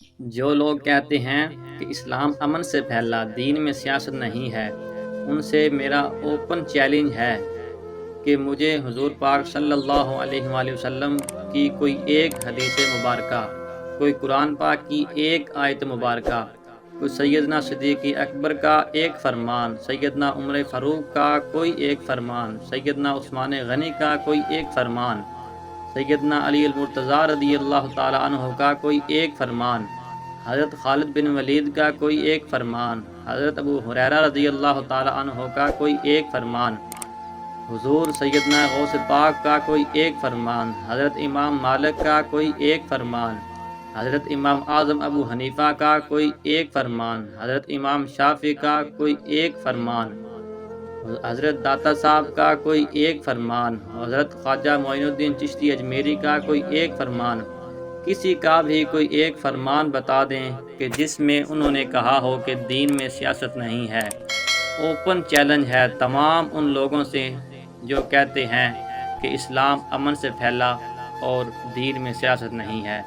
جو لوگ کہتے ہیں کہ اسلام امن سے پھیلا، دین میں سیاست نہیں ہے، ان سے میرا اوپن چیلنج ہے کہ مجھے حضور پاک صلی اللہ علیہ وآلہ وسلم کی کوئی ایک حدیث مبارکہ، کوئی قرآن پاک کی ایک آیت مبارکہ، کوئی سیدنا صدیق اکبر کا ایک فرمان، سیدنا عمر فاروق کا کوئی ایک فرمان، سیدنا عثمان غنی کا کوئی ایک فرمان، سیدنا علی المرتضیٰ رضی اللہ تعالیٰ عنہ کا کوئی ایک فرمان، حضرت خالد بن ولید کا کوئی ایک فرمان، حضرت ابو ہریرہ رضی اللہ تعالیٰ عنہ کا کوئی ایک فرمان، حضور سیدنا غوث پاک کا کوئی ایک فرمان، حضرت امام مالک کا کوئی ایک فرمان، حضرت امام اعظم ابو حنیفہ کا کوئی ایک فرمان، حضرت امام شافعی کا کوئی ایک فرمان، حضرت داتا صاحب کا کوئی ایک فرمان، حضرت خواجہ معین الدین چشتی اجمیری کا کوئی ایک فرمان، کسی کا بھی کوئی ایک فرمان بتا دیں کہ جس میں انہوں نے کہا ہو کہ دین میں سیاست نہیں ہے۔ اوپن چیلنج ہے تمام ان لوگوں سے جو کہتے ہیں کہ اسلام امن سے پھیلا اور دین میں سیاست نہیں ہے۔